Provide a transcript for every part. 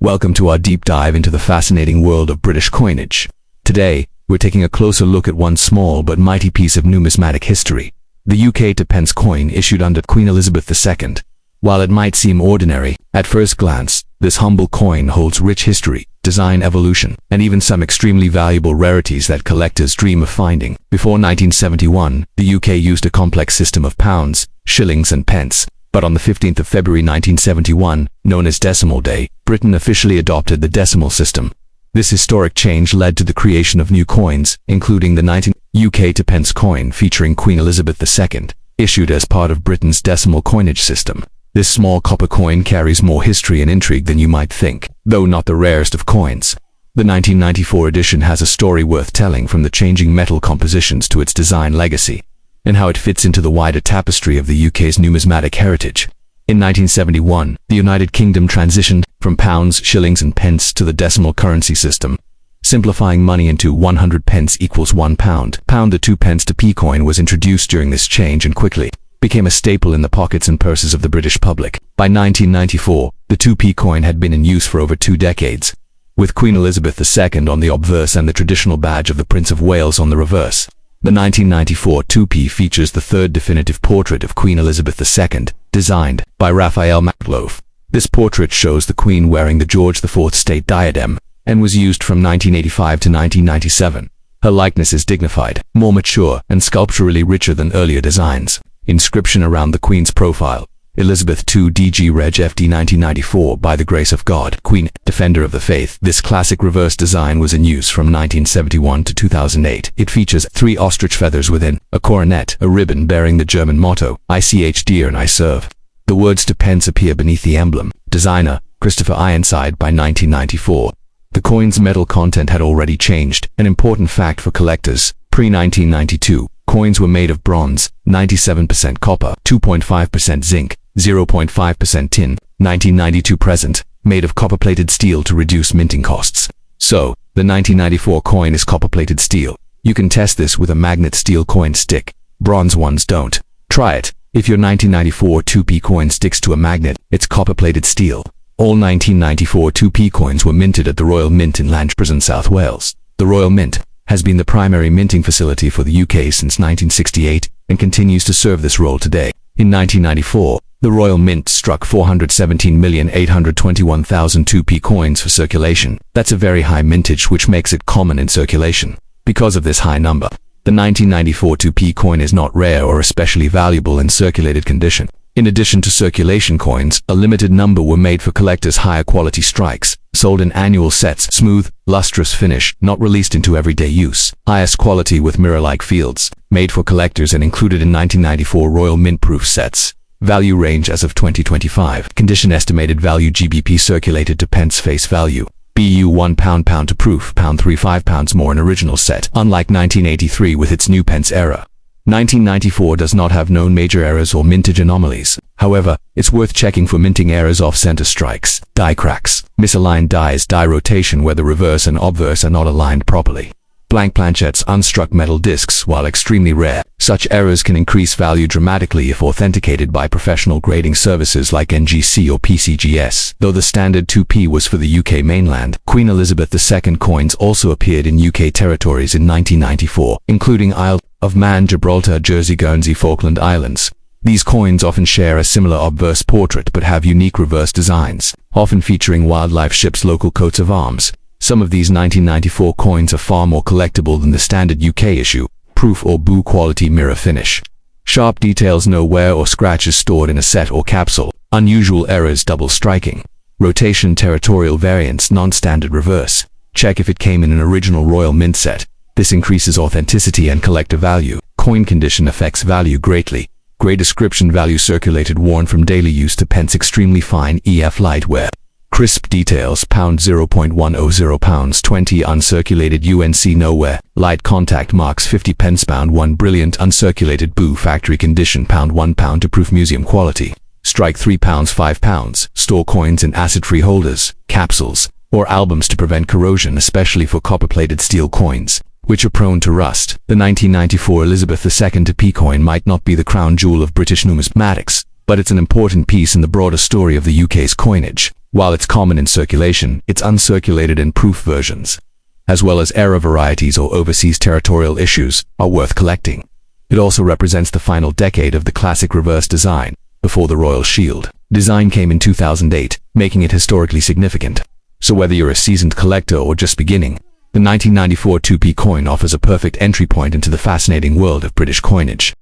Welcome to our deep dive into the fascinating world of British coinage. Today, we're taking a closer look at one small but mighty piece of numismatic history, the UK to pence coin issued under Queen Elizabeth II. While it might seem ordinary, at first glance, this humble coin holds rich history, design evolution, and even some extremely valuable rarities that collectors dream of finding. Before 1971, the UK used a complex system of pounds, shillings and pence. But on the 15th of February 1971, known as Decimal Day, Britain officially adopted the decimal system. This historic change led to the creation of new coins, including the 19th UK to pence coin featuring Queen Elizabeth II, issued as part of Britain's decimal coinage system. This small copper coin carries more history and intrigue than you might think, though not the rarest of coins. The 1994 edition has a story worth telling, from the changing metal compositions to its design legacy, and how it fits into the wider tapestry of the UK's numismatic heritage. In 1971, the United Kingdom transitioned from pounds, shillings and pence to the decimal currency system, simplifying money into 100 pence equals £1. The 2 pence to p coin was introduced during this change and quickly became a staple in the pockets and purses of the British public. By 1994, the 2p coin had been in use for over 2 decades, with Queen Elizabeth II on the obverse and the traditional badge of the Prince of Wales on the reverse. The 1994 2p features the third definitive portrait of Queen Elizabeth II, designed by Raphael Maklouf. This portrait shows the Queen wearing the George IV state diadem, and was used from 1985 to 1997. Her likeness is dignified, more mature, and sculpturally richer than earlier designs. Inscription around the Queen's profile: Elizabeth II DG Reg FD 1994, by the grace of God, Queen, Defender of the Faith. This classic reverse design was in use from 1971 to 2008. It features 3 ostrich feathers within, a coronet, a ribbon bearing the German motto, I CH dear and I serve. The words to pence appear beneath the emblem. Designer, Christopher Ironside. By 1994, the coin's metal content had already changed, an important fact for collectors. Pre-1992, coins were made of bronze, 97% copper, 2.5% zinc, 0.5% tin. 1992 present, made of copper-plated steel to reduce minting costs. So, the 1994 coin is copper-plated steel. You can test this with a magnet steel coin stick. Bronze ones don't. Try it. If your 1994 2p coin sticks to a magnet, it's copper-plated steel. All 1994 2p coins were minted at the Royal Mint in Lanchpres in South Wales. The Royal Mint has been the primary minting facility for the UK since 1968 and continues to serve this role today. In 1994, the Royal Mint struck 417,821,000 2p coins for circulation. That's a very high mintage, which makes it common in circulation. Because of this high number, the 1994 2p coin is not rare or especially valuable in circulated condition. In addition to circulation coins, a limited number were made for collectors' higher quality strikes, sold in annual sets, smooth, lustrous finish, not released into everyday use. Highest quality with mirror-like fields, made for collectors and included in 1994 Royal Mint-proof sets. Value range as of 2025. Condition estimated value GBP circulated to pence face value. BU £1 pound to proof, £3 £5 more in original set, unlike 1983 with its new pence era. 1994 does not have known major errors or mintage anomalies. However, it's worth checking for minting errors: off-center strikes, die cracks, misaligned dies, die rotation where the reverse and obverse are not aligned properly, blank planchettes, unstruck metal discs. While extremely rare, such errors can increase value dramatically if authenticated by professional grading services like NGC or PCGS. Though the standard 2p was for the UK mainland, Queen Elizabeth II coins also appeared in UK territories in 1994, including Isle of Man, Gibraltar, Jersey, Guernsey, Falkland Islands. These coins often share a similar obverse portrait but have unique reverse designs, often featuring wildlife, ships, local coats of arms. Some of these 1994 coins are far more collectible than the standard UK issue, proof or BU quality mirror finish. Sharp details, no wear or scratches stored in a set or capsule. Unusual errors, double striking. Rotation, territorial variants, non-standard reverse. Check if it came in an original Royal Mint set. This increases authenticity and collector value. Coin condition affects value greatly. Grey description: value circulated, worn from daily use to pence, extremely fine EF light wear. Crisp details: pound 0.100, pounds 20, uncirculated UNC nowhere. Light contact marks 50 pence, pound 1, brilliant uncirculated BU, factory condition, pound 1 pound to proof, museum quality. Strike 3 pounds, 5 pounds. Store coins in acid-free holders, capsules, or albums to prevent corrosion, especially for copper-plated steel coins, which are prone to rust. The 1994 Elizabeth II p coin might not be the crown jewel of British numismatics, but it's an important piece in the broader story of the UK's coinage. While it's common in circulation, it's uncirculated in proof versions, as well as era varieties or overseas territorial issues, are worth collecting. It also represents the final decade of the classic reverse design, before the Royal Shield. Design came in 2008, making it historically significant. So whether you're a seasoned collector or just beginning, the 1994 2p coin offers a perfect entry point into the fascinating world of British coinage.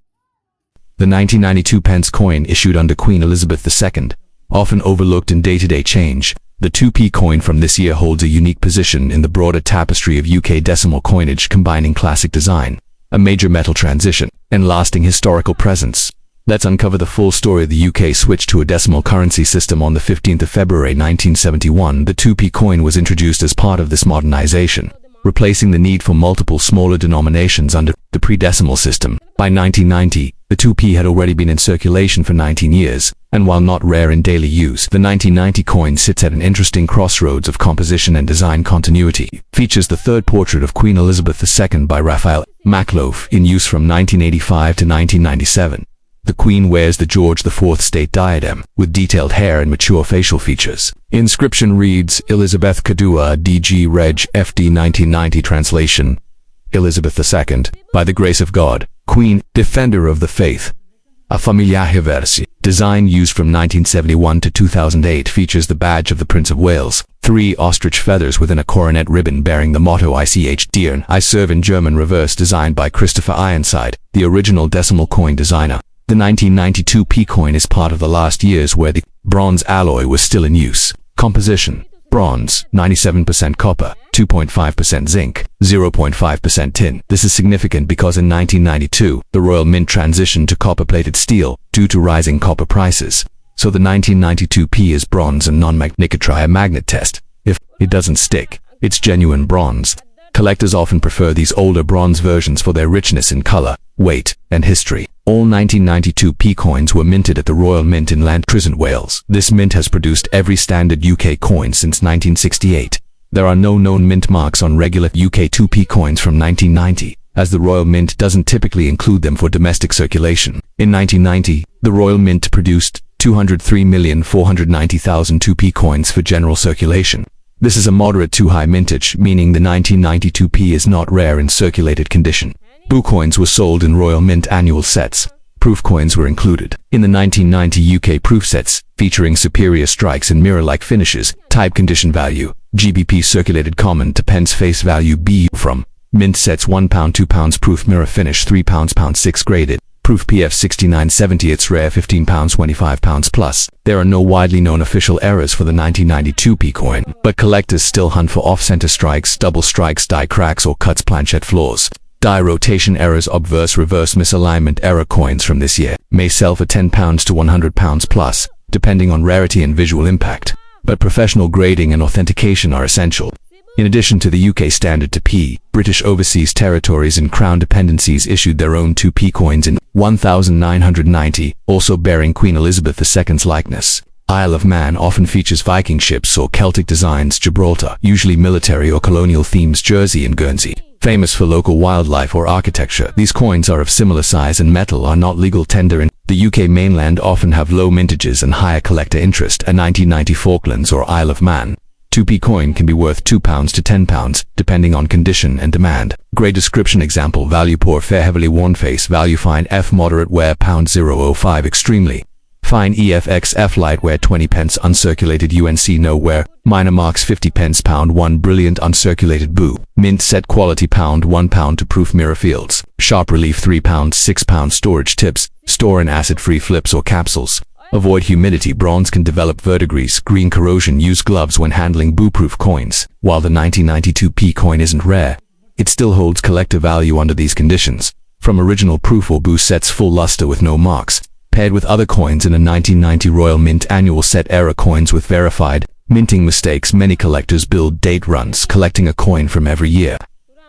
The 1992 pence coin issued under Queen Elizabeth II, often overlooked in day-to-day change, the 2p coin from this year holds a unique position in the broader tapestry of UK decimal coinage, combining classic design, a major metal transition, and lasting historical presence. Let's uncover the full story of the UK switch to a decimal currency system on the 15th of February 1971. The 2p coin was introduced as part of this modernization, replacing the need for multiple smaller denominations under the pre-decimal system. By 1990, the 2p had already been in circulation for 19 years, and while not rare in daily use, the 1990 coin sits at an interesting crossroads of composition and design continuity. Features the third portrait of Queen Elizabeth II by Raphael Makhlouf, in use from 1985 to 1997. The Queen wears the George IV state diadem, with detailed hair and mature facial features. Inscription reads, Elizabeth Kadua DG Reg FD 1990. Translation: Elizabeth II, by the grace of God, Queen, Defender of the Faith. A familiar versi. Design used from 1971 to 2008 features the badge of the Prince of Wales, 3 ostrich feathers within a coronet ribbon bearing the motto ICH Deern I Serve in German, reverse designed by Christopher Ironside, the original decimal coin designer. The 1992 p coin is part of the last years where the bronze alloy was still in use. Composition: bronze, 97% copper, 2.5% zinc, 0.5% tin. This is significant because in 1992, the Royal Mint transitioned to copper-plated steel due to rising copper prices. So the 1992 p is bronze and non-magnetic. Try a magnet test. If it doesn't stick, it's genuine bronze. Collectors often prefer these older bronze versions for their richness in color, weight, and history. All 1992 p coins were minted at the Royal Mint in Llantrisant, Wales. This mint has produced every standard UK coin since 1968. There are no known mint marks on regular UK 2p coins from 1990, as the Royal Mint doesn't typically include them for domestic circulation. In 1990, the Royal Mint produced 203,490,000 2p coins for general circulation. This is a moderate to high mintage, meaning the 1992 p is not rare in circulated condition. Boo coins were sold in Royal Mint annual sets. Proof coins were included in the 1990 UK proof sets, featuring superior strikes and mirror-like finishes. Type condition value: GBP circulated common to pence face value BU from mint sets £1, £2 proof mirror finish £3, £6 graded. Proof PF 6970, it's rare £15, £25 plus. There are no widely known official errors for the 1992 p coin, but collectors still hunt for off-center strikes, double strikes, die cracks, or cuts, planchette flaws. Die rotation errors, obverse reverse misalignment error coins from this year may sell for £10 to £100 plus, depending on rarity and visual impact. But professional grading and authentication are essential. In addition to the UK standard 2p, British overseas territories and crown dependencies issued their own 2p coins in 1990, also bearing Queen Elizabeth II's likeness. Isle of Man often features Viking ships or Celtic designs. Gibraltar, usually military or colonial themes. Jersey and Guernsey, famous for local wildlife or architecture. These coins are of similar size and metal are not legal tender in the UK mainland, often have low mintages and higher collector interest. A 1990 Falklands or Isle of Man 2p coin can be worth £2 to £10, depending on condition and demand. Grey description example: value poor fair heavily worn, face value fine F moderate wear £0.005 extremely fine EFX F light wear 20 pence uncirculated UNC no wear minor marks 50 pence £1 brilliant uncirculated boo mint set quality £1 to proof mirror fields sharp relief £3 £6 storage tips store in acid free flips or capsules. Avoid humidity. Bronze can develop verdigris, green corrosion. Use gloves when handling boo-proof coins. While the 1992 p coin isn't rare, it still holds collector value under these conditions. From original proof or boo sets, full luster with no marks, paired with other coins in a 1990 Royal Mint annual set era coins with verified minting mistakes. Many collectors build date runs, collecting a coin from every year.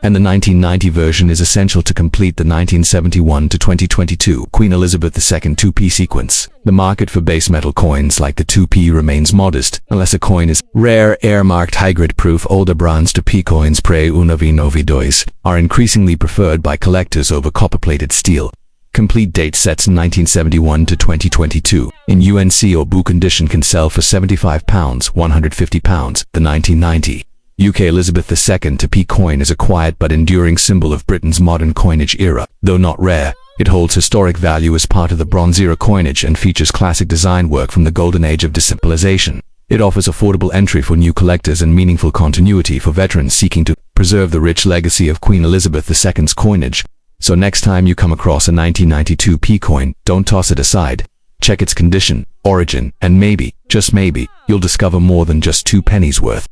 And the 1990 version is essential to complete the 1971 to 2022 Queen Elizabeth II 2p sequence. The market for base metal coins like the 2p remains modest, unless a coin is rare, air-marked, high-grid proof. Older bronze 2p coins pre-192 are increasingly preferred by collectors over copper-plated steel, Complete date sets 1971 to 2022. In UNC or BU condition can sell for £75, £150. The 1990 UK Elizabeth II to P coin is a quiet but enduring symbol of Britain's modern coinage era. Though not rare, it holds historic value as part of the Bronze Era coinage and features classic design work from the golden age of desymbolization. It offers affordable entry for new collectors and meaningful continuity for veterans seeking to preserve the rich legacy of Queen Elizabeth II's coinage. So next time you come across a 1992 P coin, don't toss it aside. Check its condition, origin, and maybe, just maybe, you'll discover more than just 2 pennies worth.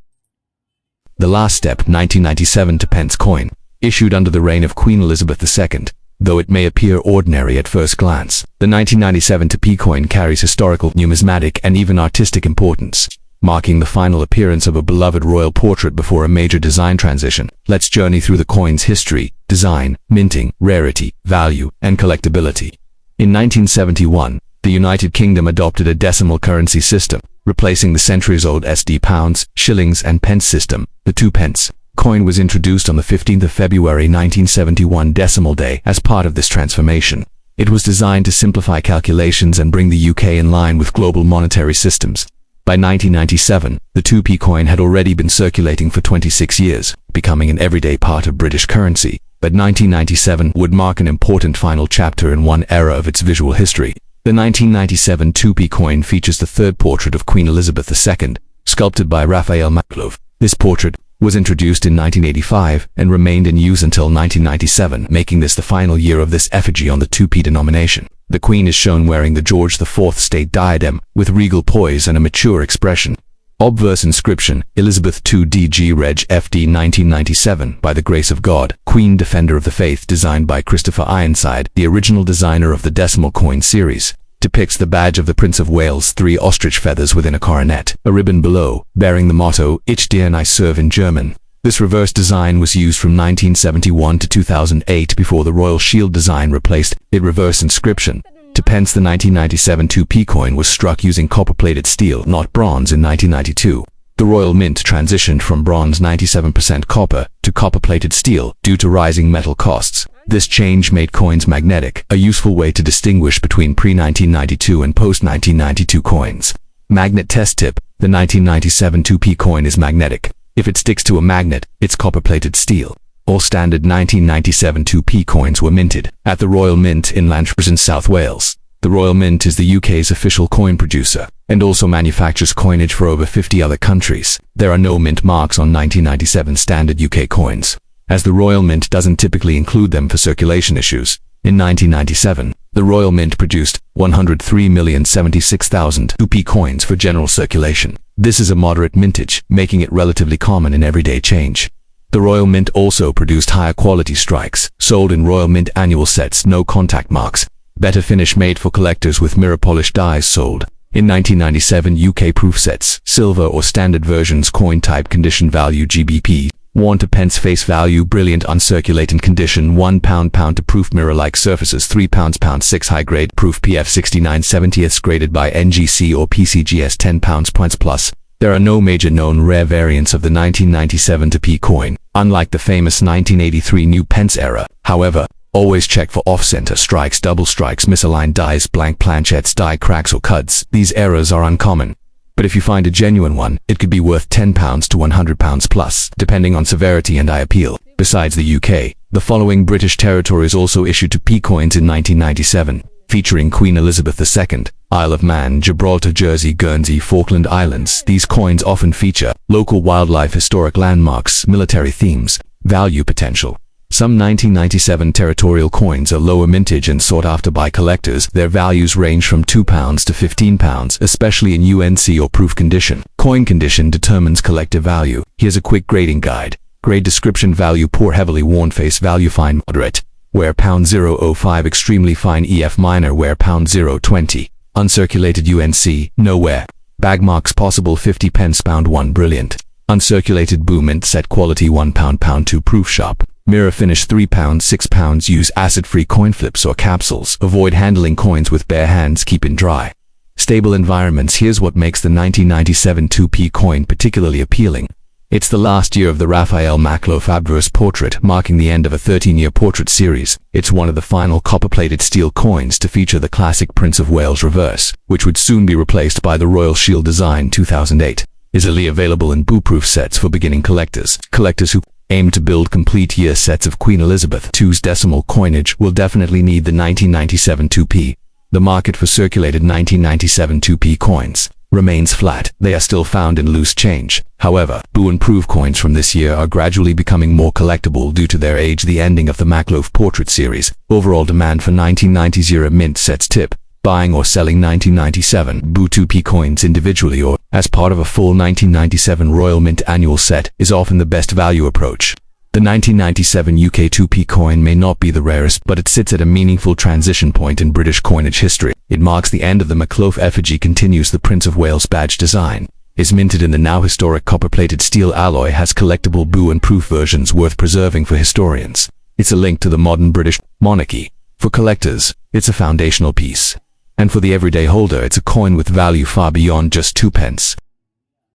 The last step, 1997 to pence coin, issued under the reign of Queen Elizabeth II. Though it may appear ordinary at first glance, the 1997 to P coin carries historical, numismatic, and even artistic importance, marking the final appearance of a beloved royal portrait before a major design transition. Let's journey through the coin's history, design, minting, rarity, value, and collectability. In 1971, the United Kingdom adopted a decimal currency system, replacing the centuries-old SD pounds, shillings, and pence system. The 2 pence coin was introduced on the 15th of February 1971 decimal day as part of this transformation. It was designed to simplify calculations and bring the UK in line with global monetary systems. By 1997, the 2p coin had already been circulating for 26 years, becoming an everyday part of British currency. But 1997 would mark an important final chapter in one era of its visual history. The 1997 2p coin features the third portrait of Queen Elizabeth II, sculpted by Raphael Maklov. This portrait was introduced in 1985 and remained in use until 1997, making this the final year of this effigy on the 2p denomination. The Queen is shown wearing the George IV state diadem, with regal poise and a mature expression. Obverse inscription, Elizabeth II DG Reg FD 1997, by the grace of God, Queen Defender of the Faith, designed by Christopher Ironside, the original designer of the decimal coin series. Depicts the badge of the Prince of Wales, 3 ostrich feathers within a coronet, a ribbon below, bearing the motto, Ich dir I serve in German. This reverse design was used from 1971 to 2008 before the Royal Shield design replaced it. Reverse inscription. To pence, the 1997 2p coin was struck using copper-plated steel, not bronze, in 1992. The Royal Mint transitioned from bronze 97% copper to copper-plated steel due to rising metal costs. This change made coins magnetic, a useful way to distinguish between pre-1992 and post-1992 coins. Magnet test tip. The 1997 2p coin is magnetic. If it sticks to a magnet, it's copper-plated steel. All standard 1997 2p coins were minted at the Royal Mint in Lantrys in South Wales. The Royal Mint is the UK's official coin producer and also manufactures coinage for over 50 other countries. There are no mint marks on 1997 standard UK coins, as the Royal Mint doesn't typically include them for circulation issues. In 1997, the Royal Mint produced 103,076,000 2p coins for general circulation. This is a moderate mintage, making it relatively common in everyday change. The Royal Mint also produced higher quality strikes, sold in Royal Mint annual sets, no contact marks. Better finish made for collectors with mirror polished dies sold. In 1997 UK proof sets, silver or standard versions, coin type, condition value GBP, 1 to pence face value, brilliant uncirculated condition, £1 pound to proof mirror-like surfaces, £3 pound 6 high grade proof PF 69/70 graded by NGC or PCGS, £10 points plus. There are no major known rare variants of the 1997 2p coin, unlike the famous 1983 new pence era. However, always check for off-center strikes, double strikes, misaligned dies, blank planchettes, die cracks or cuts. These errors are uncommon. But if you find a genuine one, it could be worth £10 to £100 plus, depending on severity and eye appeal. Besides the UK, the following British territories also issued 2p coins in 1997, featuring Queen Elizabeth II: Isle of Man, Gibraltar, Jersey, Guernsey, Falkland Islands. These coins often feature local wildlife, historic landmarks, military themes, value potential. Some 1997 territorial coins are lower mintage and sought after by collectors. Their values range from £2 to £15, especially in UNC or proof condition. Coin condition determines collector value. Here's a quick grading guide. Grade description: value poor, heavily worn, face value fine, moderate, where £0.05, extremely fine, EF minor, where £0.20. Uncirculated UNC, nowhere. Bag marks possible, 50 pence, £1, brilliant. Uncirculated BU mint set quality, £1 £2 proof shop. Mirror finish, £3 £6. Use acid-free coin flips or capsules. Avoid handling coins with bare hands, keep in dry, stable environments. Here's what makes the 1997 2p coin particularly appealing. It's the last year of the Raphael Makhlouf Obverse portrait, marking the end of a 13-year portrait series. It's one of the final copper-plated steel coins to feature the classic Prince of Wales reverse, which would soon be replaced by the Royal Shield design 2008. Easily available in boo-proof sets for beginning collectors. Collectors who aim to build complete year sets of Queen Elizabeth II's decimal coinage will definitely need the 1997 2p. The market for circulated 1997 2p coins remains flat. They are still found in loose change. However, boo and proof coins from this year are gradually becoming more collectible due to their age. The ending of the Makhlouf portrait series. Overall demand for 1990s era mint sets tip. Buying or selling 1997 boo 2p coins individually or as part of a full 1997 Royal Mint annual set is often the best value approach. The 1997 UK 2p coin may not be the rarest, but it sits at a meaningful transition point in British coinage history. It marks the end of the Makhlouf effigy, continues the Prince of Wales badge design, is minted in the now historic copper-plated steel alloy, has collectible boo and proof versions worth preserving for historians. It's a link to the modern British monarchy. For collectors, it's a foundational piece. And for the everyday holder, it's a coin with value far beyond just 2 pence.